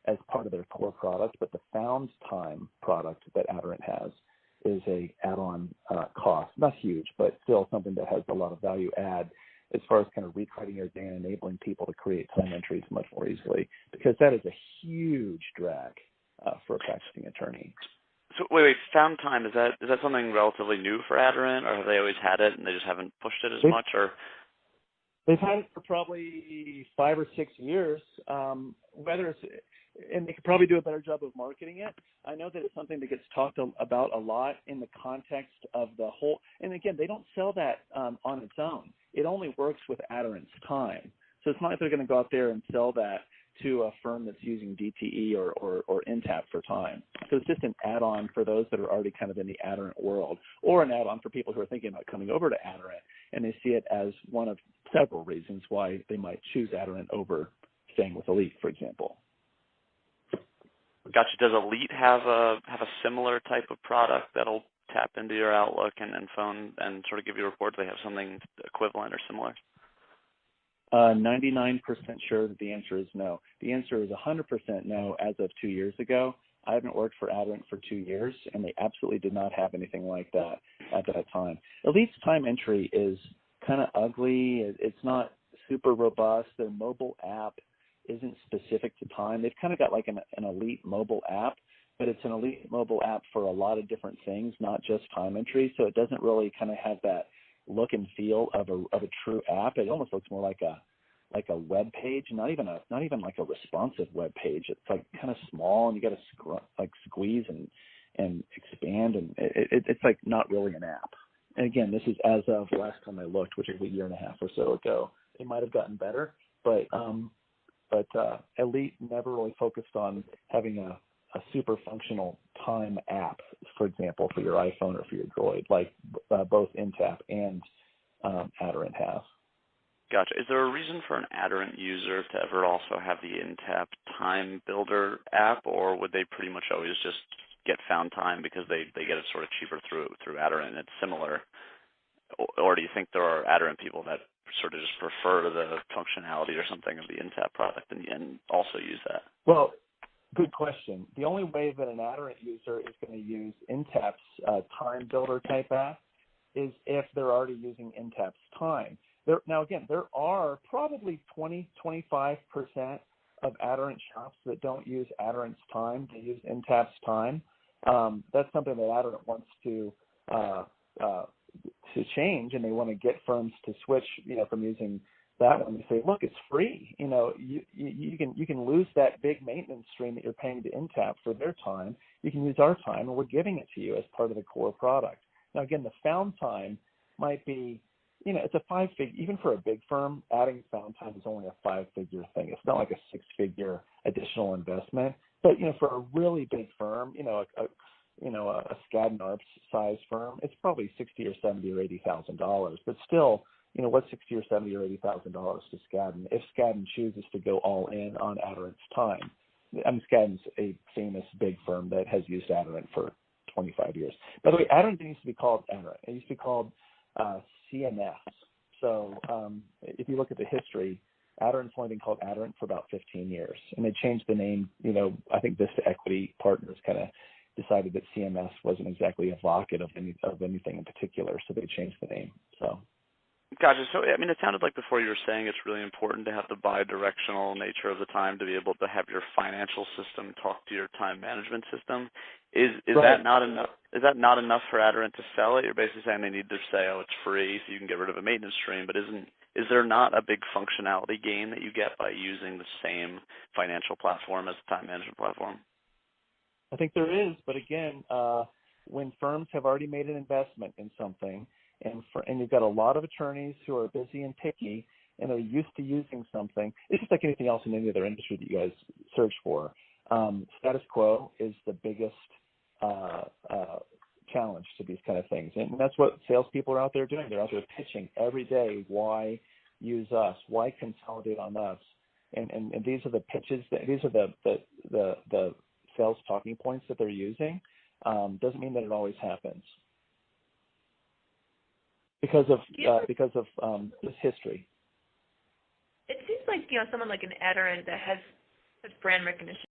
as part of their core product, but the Found Time product that Aderant has is a add-on cost. Not huge, but still something that has a lot of value add as far as kind of recreating your day and enabling people to create time entries much more easily, because that is a huge drag for a practicing attorney. So wait, Found Time, is that something relatively new for Aderant, or have they always had it and they just haven't pushed it as much? Or they've had it for probably 5 or 6 years. Whether it's, and they could probably do a better job of marketing it. I know that it's something that gets talked about a lot in the context of the whole. And again, they don't sell that on its own. It only works with Aderant's Time. So it's not like they're going to go out there and sell that to a firm that's using DTE or Intap for time. So it's just an add-on for those that are already kind of in the Aderant world, or an add-on for people who are thinking about coming over to Aderant, and they see it as one of several reasons why they might choose Aderant over staying with Elite, for example. Gotcha. Does Elite have a similar type of product that'll tap into your Outlook and phone and sort of give you reports? Do they have something equivalent or similar? 99% sure that the answer is no. The answer is 100% no as of 2 years ago. I haven't worked for Aderant for 2 years, and they absolutely did not have anything like that at that time. Elite's time entry is kind of ugly. It's not super robust. Their mobile app isn't specific to time. They've kind of got like an Elite mobile app, but it's an Elite mobile app for a lot of different things, not just time entry. So it doesn't really kind of have that look and feel of a true app. It almost looks more like a web page, not even like a responsive web page. It's like kind of small, and you got to squeeze and expand, and it's like not really an app. And again, this is as of last time I looked, which is a year and a half or so ago. It might have gotten better, but Elite never really focused on having a super functional time app, for example, for your iPhone or for your Droid, like both Intap and Aderant have. Gotcha. Is there a reason for an Aderant user to ever also have the Intap Time Builder app, or would they pretty much always just get Found Time because they get it sort of cheaper through Aderant and it's similar? Or do you think there are Aderant people that sort of just prefer the functionality or something of the Intap product and also use that? Well, good question. The only way that an Aderant user is going to use Intap's Time Builder type app is if they're already using Intap's Time. Now, again, there are probably 20-25% of Aderant shops that don't use Aderant's Time. They use Intap's Time. That's something that Aderant wants to change, and they want to get firms to switch, from using that one. They say, look, it's free. You can lose that big maintenance stream that you're paying to Intap for their time. You can use our time, and we're giving it to you as part of the core product. Now, again, the Found Time might be, it's a 5-figure, even for a big firm, adding Found Time is only a 5-figure thing. It's not like a 6-figure additional investment. But, for a really big firm, a Skadden Arps size firm, it's probably $60 or $70 or $80,000. But still, what's $60 or $70 or $80,000 to Skadden if Skadden chooses to go all in on Aderant's Time? Skadden's a famous big firm that has used Aderant for 25 years. By the way, Aderant didn't used to be called Aderant. It used to be called CMS. So if you look at the history, Aderant's only been called Aderant for about 15 years. And they changed the name, I think Vista Equity Partners kind of decided that CMS wasn't exactly evocative of anything in particular, so they changed the name. So. Gotcha. So, it sounded like before you were saying it's really important to have the bi-directional nature of the time to be able to have your financial system talk to your time management system. Is right. that not enough? Is that not enough for Aderant to sell it? You're basically saying they need to say, oh, it's free, so you can get rid of a maintenance stream. But is there not a big functionality gain that you get by using the same financial platform as the time management platform? I think there is, but again, when firms have already made an investment in something, and you've got a lot of attorneys who are busy and picky, and they're used to using something. It's just like anything else in any other industry that you guys search for. Status quo is the biggest challenge to these kind of things, and that's what salespeople are out there doing. They're out there pitching every day. Why use us? Why consolidate on us? And these are the pitches. These are the sales talking points that they're using. Doesn't mean that it always happens. Because of this history. It seems like someone like an Aderant that has brand recognition